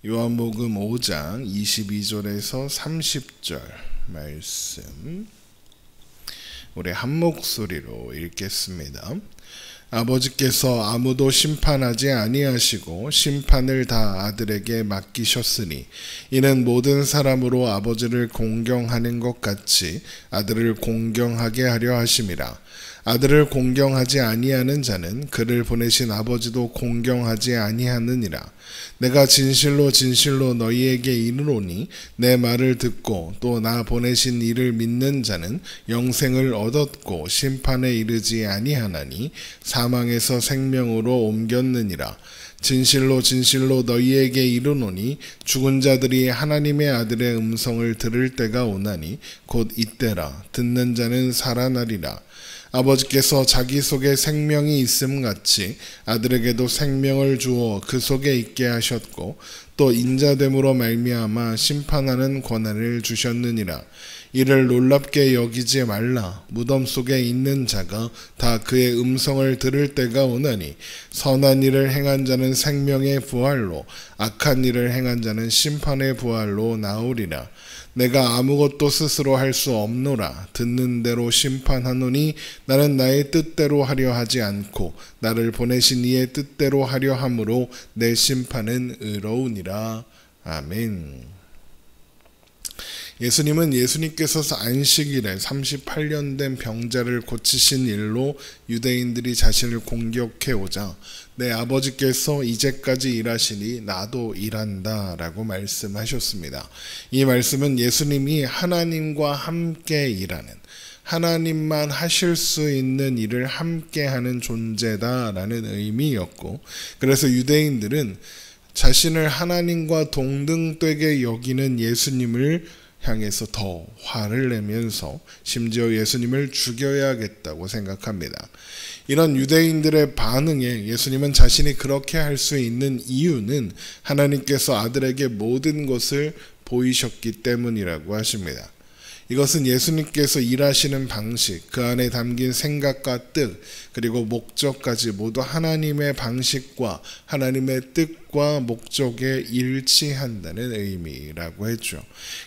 요한복음 5장 22절에서 30절 말씀 우리 한 목소리로 읽겠습니다. 아버지께서 아무도 심판하지 아니하시고 심판을 다 아들에게 맡기셨으니 이는 모든 사람으로 아버지를 공경하는 것 같이 아들을 공경하게 하려 하심이라. 아들을 공경하지 아니하는 자는 그를 보내신 아버지도 공경하지 아니하느니라. 내가 진실로 진실로 너희에게 이르노니 내 말을 듣고 또 나 보내신 이를 믿는 자는 영생을 얻었고 심판에 이르지 아니하나니 사망에서 생명으로 옮겼느니라. 진실로 진실로 너희에게 이르노니 죽은 자들이 하나님의 아들의 음성을 들을 때가 오나니 곧 이때라. 듣는 자는 살아나리라. 아버지께서 자기 속에 생명이 있음 같이 아들에게도 생명을 주어 그 속에 있게 하셨고 또 인자됨으로 말미암아 심판하는 권한을 주셨느니라. 이를 놀랍게 여기지 말라. 무덤 속에 있는 자가 다 그의 음성을 들을 때가 오나니 선한 일을 행한 자는 생명의 부활로 악한 일을 행한 자는 심판의 부활로 나오리라. 내가 아무것도 스스로 할 수 없노라. 듣는 대로 심판하노니 나는 나의 뜻대로 하려 하지 않고 나를 보내신 이의 뜻대로 하려 함으로 내 심판은 의로우니라. 아멘. 예수님은 예수님께서 안식일에 38년 된 병자를 고치신 일로 유대인들이 자신을 공격해오자 내 아버지께서 이제까지 일하시니 나도 일한다 라고 말씀하셨습니다. 이 말씀은 예수님이 하나님과 함께 일하는, 하나님만 하실 수 있는 일을 함께 하는 존재다라는 의미였고, 그래서 유대인들은 자신을 하나님과 동등되게 여기는 예수님을 향해서 더 화를 내면서 심지어 예수님을 죽여야겠다고 생각합니다. 이런 유대인들의 반응에 예수님은 자신이 그렇게 할 수 있는 이유는 하나님께서 아들에게 모든 것을 보이셨기 때문이라고 하십니다. 이것은 예수님께서 일하시는 방식, 그 안에 담긴 생각과 뜻, 그리고 목적까지 모두 하나님의 방식과 하나님의 뜻과 목적에 일치한다는 의미라고 했죠.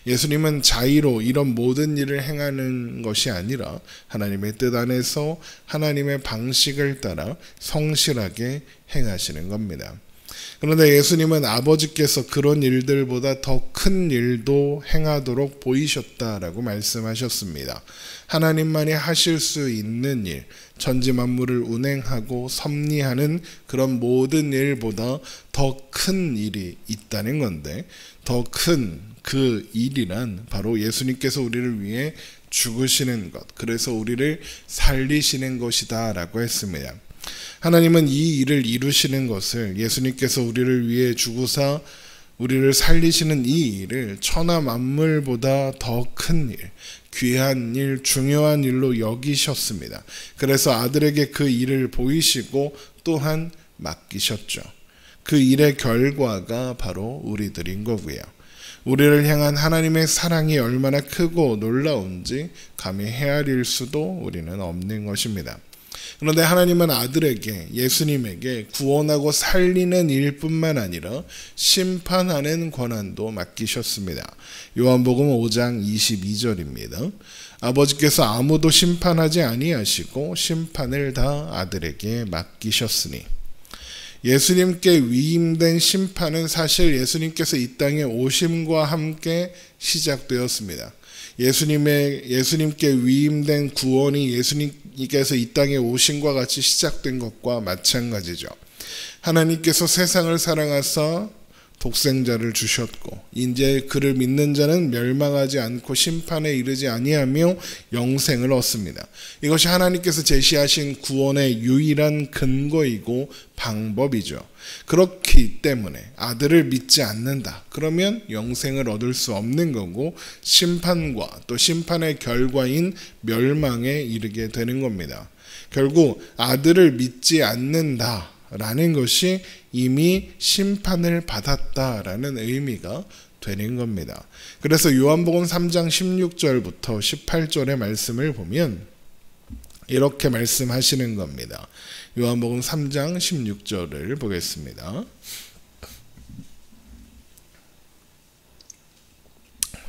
예수님은 자의로 이런 모든 일을 행하는 것이 아니라 하나님의 뜻 안에서 하나님의 방식을 따라 성실하게 행하시는 겁니다. 그런데 예수님은 아버지께서 그런 일들보다 더 큰 일도 행하도록 보이셨다라고 말씀하셨습니다. 하나님만이 하실 수 있는 일, 천지 만물을 운행하고 섭리하는 그런 모든 일보다 더 큰 일이 있다는 건데, 더 큰 그 일이란 바로 예수님께서 우리를 위해 죽으시는 것, 그래서 우리를 살리시는 것이다 라고 했습니다. 하나님은 이 일을 이루시는 것을, 예수님께서 우리를 위해 죽으사 우리를 살리시는 이 일을 천하 만물보다 더 큰 일, 귀한 일, 중요한 일로 여기셨습니다. 그래서 아들에게 그 일을 보이시고 또한 맡기셨죠. 그 일의 결과가 바로 우리들인 거고요. 우리를 향한 하나님의 사랑이 얼마나 크고 놀라운지 감히 헤아릴 수도 우리는 없는 것입니다. 그런데 하나님은 아들에게, 예수님에게 구원하고 살리는 일뿐만 아니라 심판하는 권한도 맡기셨습니다. 요한복음 5장 22절입니다. 아버지께서 아무도 심판하지 아니하시고 심판을 다 아들에게 맡기셨으니. 예수님께 위임된 심판은 사실 예수님께서 이 땅에 오심과 함께 시작되었습니다. 예수님께 위임된 구원이 예수님께서 이 땅에 오심과 같이 시작된 것과 마찬가지죠. 하나님께서 세상을 사랑하사 독생자를 주셨고 이제 그를 믿는 자는 멸망하지 않고 심판에 이르지 아니하며 영생을 얻습니다. 이것이 하나님께서 제시하신 구원의 유일한 근거이고 방법이죠. 그렇기 때문에 아들을 믿지 않는다. 그러면 영생을 얻을 수 없는 거고 심판과 또 심판의 결과인 멸망에 이르게 되는 겁니다. 결국 아들을 믿지 않는다 라는 것이 이미 심판을 받았다라는 의미가 되는 겁니다. 그래서 요한복음 3장 16절부터 18절의 말씀을 보면 이렇게 말씀하시는 겁니다. 요한복음 3장 16절을 보겠습니다.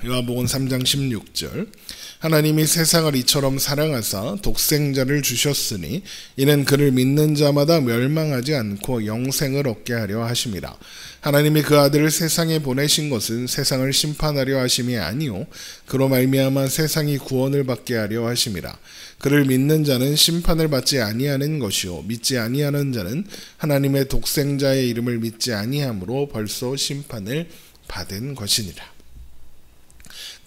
요한복음 3장 16절 하나님이 세상을 이처럼 사랑하사 독생자를 주셨으니 이는 그를 믿는 자마다 멸망하지 않고 영생을 얻게 하려 하심이라. 하나님이 그 아들을 세상에 보내신 것은 세상을 심판하려 하심이 아니요 그로 말미암아 세상이 구원을 받게 하려 하심이라. 그를 믿는 자는 심판을 받지 아니하는 것이요 믿지 아니하는 자는 하나님의 독생자의 이름을 믿지 아니함으로 벌써 심판을 받은 것이니라.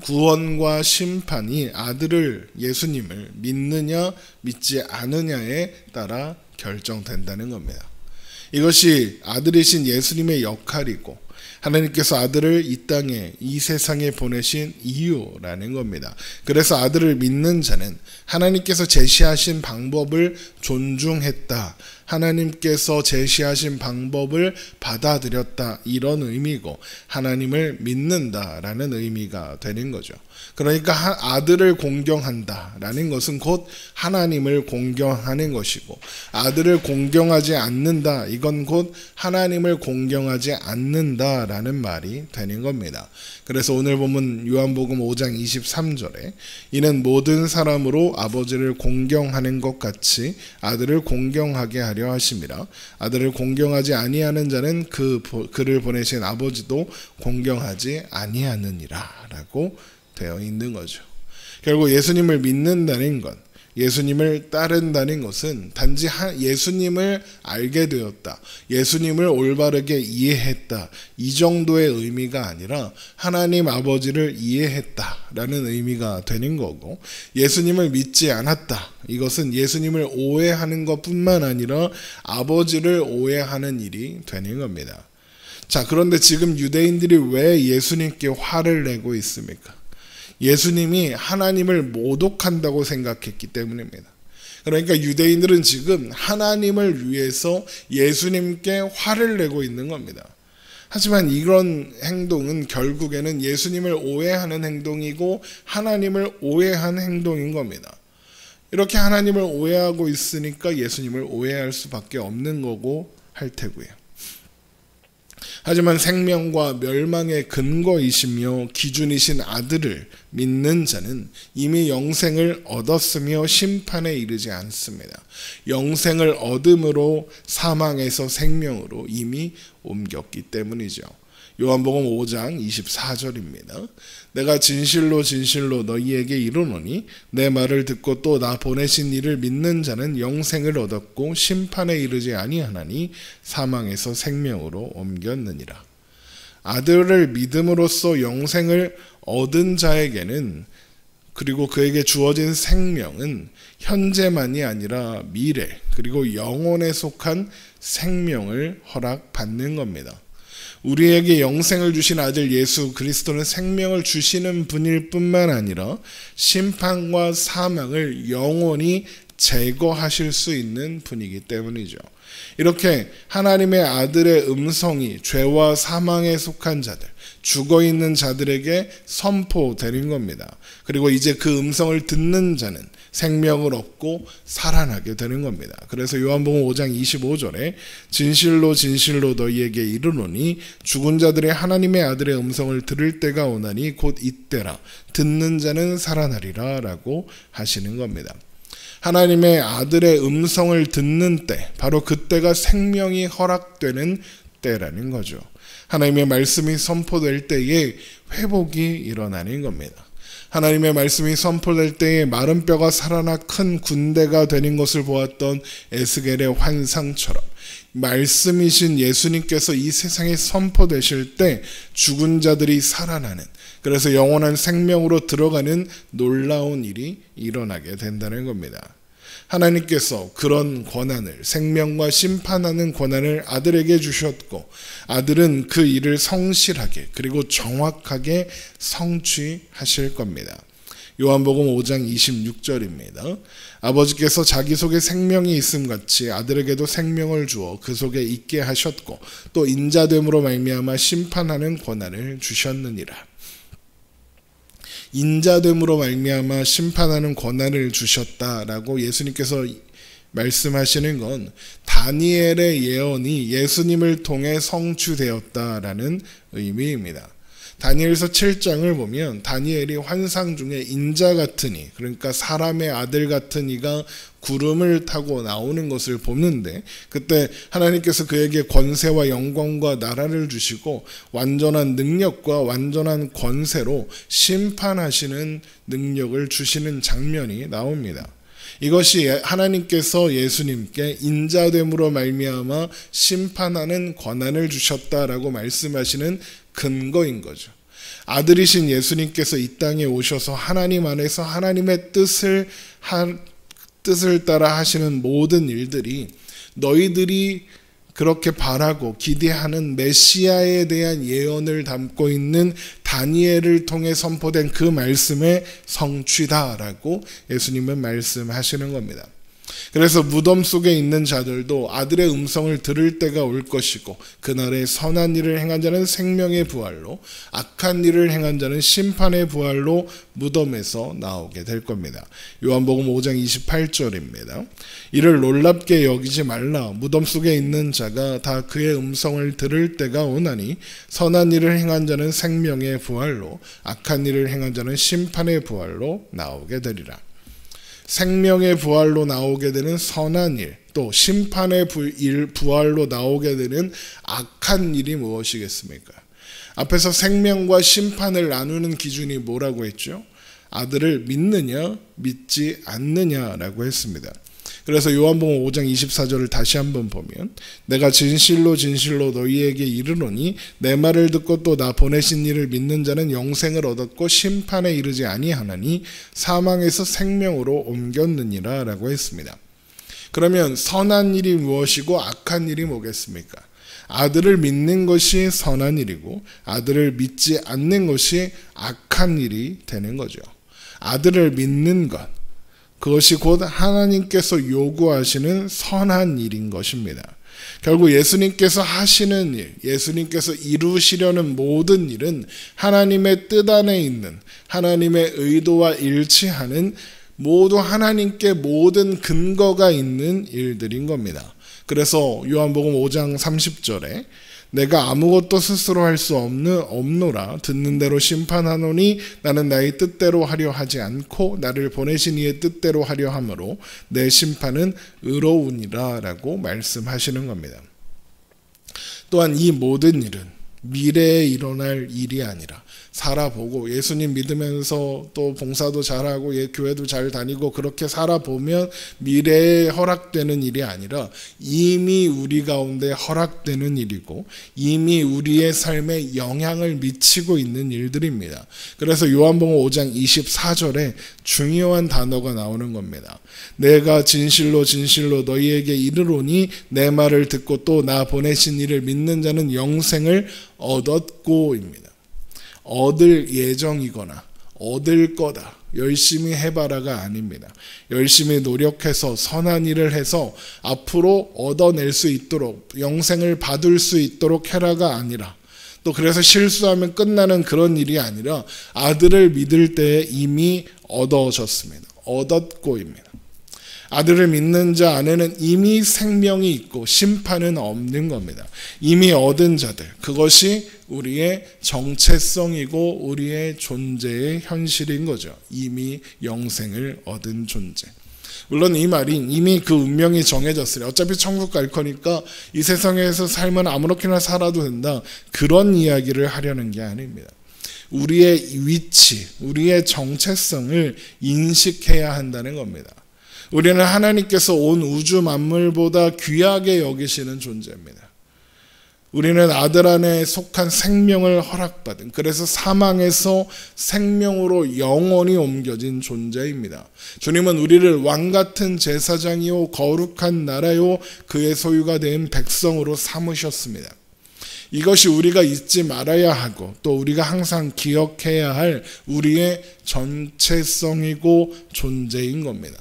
구원과 심판이 아들을 예수님을 믿느냐 믿지 않느냐에 따라 결정된다는 겁니다. 이것이 아들이신 예수님의 역할이고 하나님께서 아들을 이 땅에 이 세상에 보내신 이유라는 겁니다. 그래서 아들을 믿는 자는 하나님께서 제시하신 방법을 존중했다. 하나님께서 제시하신 방법을 받아들였다. 이런 의미고 하나님을 믿는다라는 의미가 되는 거죠. 그러니까 아들을 공경한다라는 것은 곧 하나님을 공경하는 것이고 아들을 공경하지 않는다. 이건 곧 하나님을 공경하지 않는다라는 말이 되는 겁니다. 그래서 오늘 본문 요한복음 5장 23절에 이는 모든 사람으로 아버지를 공경하는 것 같이 아들을 공경하게 하려 하심이라. 아들을 공경하지 아니하는 자는 그를 보내신 아버지도 공경하지 아니하느니라 라고 되어 있는 거죠. 결국 예수님을 믿는다는 것, 예수님을 따른다는 것은 단지 예수님을 알게 되었다, 예수님을 올바르게 이해했다, 이 정도의 의미가 아니라 하나님 아버지를 이해했다라는 의미가 되는 거고, 예수님을 믿지 않았다, 이것은 예수님을 오해하는 것뿐만 아니라 아버지를 오해하는 일이 되는 겁니다. 자, 그런데 지금 유대인들이 왜 예수님께 화를 내고 있습니까? 예수님이 하나님을 모독한다고 생각했기 때문입니다. 그러니까 유대인들은 지금 하나님을 위해서 예수님께 화를 내고 있는 겁니다. 하지만 이런 행동은 결국에는 예수님을 오해하는 행동이고 하나님을 오해한 행동인 겁니다. 이렇게 하나님을 오해하고 있으니까 예수님을 오해할 수밖에 없는 거고 할 테고요. 하지만 생명과 멸망의 근거이시며 기준이신 아들을 믿는 자는 이미 영생을 얻었으며 심판에 이르지 않습니다. 영생을 얻음으로 사망에서 생명으로 이미 옮겼기 때문이죠. 요한복음 5장 24절입니다. 내가 진실로 진실로 너희에게 이르노니 내 말을 듣고 또 나 보내신 이를 믿는 자는 영생을 얻었고 심판에 이르지 아니하나니 사망에서 생명으로 옮겼느니라. 아들을 믿음으로써 영생을 얻은 자에게는, 그리고 그에게 주어진 생명은 현재만이 아니라 미래 그리고 영혼에 속한 생명을 허락받는 겁니다. 우리에게 영생을 주신 아들 예수 그리스도는 생명을 주시는 분일 뿐만 아니라 심판과 사망을 영원히 제거하실 수 있는 분이기 때문이죠. 이렇게 하나님의 아들의 음성이 죄와 사망에 속한 자들, 죽어있는 자들에게 선포되는 겁니다. 그리고 이제 그 음성을 듣는 자는 생명을 얻고 살아나게 되는 겁니다. 그래서 요한복음 5장 25절에 진실로 진실로 너희에게 이르노니 죽은 자들이 하나님의 아들의 음성을 들을 때가 오나니 곧 이때라. 듣는 자는 살아나리라 라고 하시는 겁니다. 하나님의 아들의 음성을 듣는 때, 바로 그때가 생명이 허락되는 때라는 거죠. 하나님의 말씀이 선포될 때에 회복이 일어나는 겁니다. 하나님의 말씀이 선포될 때에 마른 뼈가 살아나 큰 군대가 되는 것을 보았던 에스겔의 환상처럼 말씀이신 예수님께서 이 세상에 선포되실 때 죽은 자들이 살아나는, 그래서 영원한 생명으로 들어가는 놀라운 일이 일어나게 된다는 겁니다. 하나님께서 그런 권한을, 생명과 심판하는 권한을 아들에게 주셨고 아들은 그 일을 성실하게 그리고 정확하게 성취하실 겁니다. 요한복음 5장 26절입니다. 아버지께서 자기 속에 생명이 있음같이 아들에게도 생명을 주어 그 속에 있게 하셨고 또 인자됨으로 말미암아 심판하는 권한을 주셨느니라. 인자됨으로 말미암아 심판하는 권한을 주셨다라고 예수님께서 말씀하시는 건 다니엘의 예언이 예수님을 통해 성취되었다라는 의미입니다. 다니엘서 7장을 보면 다니엘이 환상 중에 인자 같은 이, 그러니까 사람의 아들 같은 이가 구름을 타고 나오는 것을 보는데, 그때 하나님께서 그에게 권세와 영광과 나라를 주시고 완전한 능력과 완전한 권세로 심판하시는 능력을 주시는 장면이 나옵니다. 이것이 하나님께서 예수님께 인자됨으로 말미암아 심판하는 권한을 주셨다라고 말씀하시는 근거인 거죠. 아들이신 예수님께서 이 땅에 오셔서 하나님 안에서 하나님의 뜻을 따라 하시는 모든 일들이 너희들이 그렇게 바라고 기대하는 메시아에 대한 예언을 담고 있는 다니엘을 통해 선포된 그 말씀의 성취다라고 예수님은 말씀하시는 겁니다. 그래서 무덤 속에 있는 자들도 아들의 음성을 들을 때가 올 것이고 그날에 선한 일을 행한 자는 생명의 부활로, 악한 일을 행한 자는 심판의 부활로 무덤에서 나오게 될 겁니다. 요한복음 5장 28절입니다. 이를 놀랍게 여기지 말라. 무덤 속에 있는 자가 다 그의 음성을 들을 때가 오나니 선한 일을 행한 자는 생명의 부활로, 악한 일을 행한 자는 심판의 부활로 나오게 되리라. 생명의 부활로 나오게 되는 선한 일, 또 심판의 부활로 나오게 되는 악한 일이 무엇이겠습니까? 앞에서 생명과 심판을 나누는 기준이 뭐라고 했죠? 아들을 믿느냐 믿지 않느냐라고 했습니다. 그래서 요한복음 5장 24절을 다시 한번 보면, 내가 진실로 진실로 너희에게 이르노니 내 말을 듣고 또 나 보내신 이를 믿는 자는 영생을 얻었고 심판에 이르지 아니하나니 사망에서 생명으로 옮겼느니라 라고 했습니다. 그러면 선한 일이 무엇이고 악한 일이 뭐겠습니까? 아들을 믿는 것이 선한 일이고 아들을 믿지 않는 것이 악한 일이 되는 거죠. 아들을 믿는 것, 그것이 곧 하나님께서 요구하시는 선한 일인 것입니다. 결국 예수님께서 하시는 일, 예수님께서 이루시려는 모든 일은 하나님의 뜻 안에 있는, 하나님의 의도와 일치하는, 모두 하나님께 모든 근거가 있는 일들인 겁니다. 그래서 요한복음 5장 30절에 내가 아무것도 스스로 할 수 없노라. 듣는 대로 심판하노니 나는 나의 뜻대로 하려 하지 않고 나를 보내신 이의 뜻대로 하려 함으로 내 심판은 의로우니라 라고 말씀하시는 겁니다. 또한 이 모든 일은 미래에 일어날 일이 아니라 살아보고 예수님 믿으면서 또 봉사도 잘하고 교회도 잘 다니고 그렇게 살아보면 미래에 허락되는 일이 아니라 이미 우리 가운데 허락되는 일이고 이미 우리의 삶에 영향을 미치고 있는 일들입니다. 그래서 요한복음 5장 24절에 중요한 단어가 나오는 겁니다. 내가 진실로 진실로 너희에게 이르노니 내 말을 듣고 또 나 보내신 이를 믿는 자는 영생을 얻었고입니다. 얻을 예정이거나 얻을 거다, 열심히 해봐라가 아닙니다. 열심히 노력해서 선한 일을 해서 앞으로 얻어낼 수 있도록, 영생을 받을 수 있도록 해라가 아니라, 또 그래서 실수하면 끝나는 그런 일이 아니라 아들을 믿을 때에 이미 얻어졌습니다. 얻었고입니다. 아들을 믿는 자 안에는 이미 생명이 있고 심판은 없는 겁니다. 이미 얻은 자들, 그것이 우리의 정체성이고 우리의 존재의 현실인 거죠. 이미 영생을 얻은 존재. 물론 이 말이 이미 그 운명이 정해졌으니 어차피 천국 갈 거니까 이 세상에서 삶은 아무렇게나 살아도 된다, 그런 이야기를 하려는 게 아닙니다. 우리의 위치, 우리의 정체성을 인식해야 한다는 겁니다. 우리는 하나님께서 온 우주 만물보다 귀하게 여기시는 존재입니다. 우리는 아들 안에 속한 생명을 허락받은, 그래서 사망에서 생명으로 영원히 옮겨진 존재입니다. 주님은 우리를 왕같은 제사장이요 거룩한 나라요 그의 소유가 된 백성으로 삼으셨습니다. 이것이 우리가 잊지 말아야 하고 또 우리가 항상 기억해야 할 우리의 전체성이고 존재인 겁니다.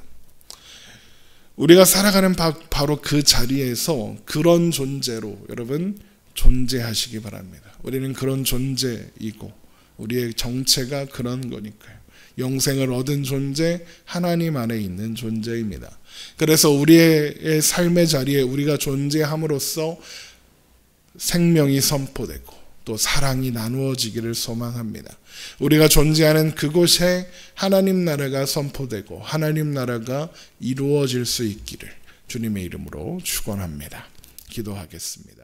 우리가 살아가는 바로 그 자리에서 그런 존재로 여러분 존재하시기 바랍니다. 우리는 그런 존재이고 우리의 정체가 그런 거니까요. 영생을 얻은 존재, 하나님 안에 있는 존재입니다. 그래서 우리의 삶의 자리에 우리가 존재함으로써 생명이 선포되고 또 사랑이 나누어지기를 소망합니다. 우리가 존재하는 그곳에 하나님 나라가 선포되고 하나님 나라가 이루어질 수 있기를 주님의 이름으로 축원합니다. 기도하겠습니다.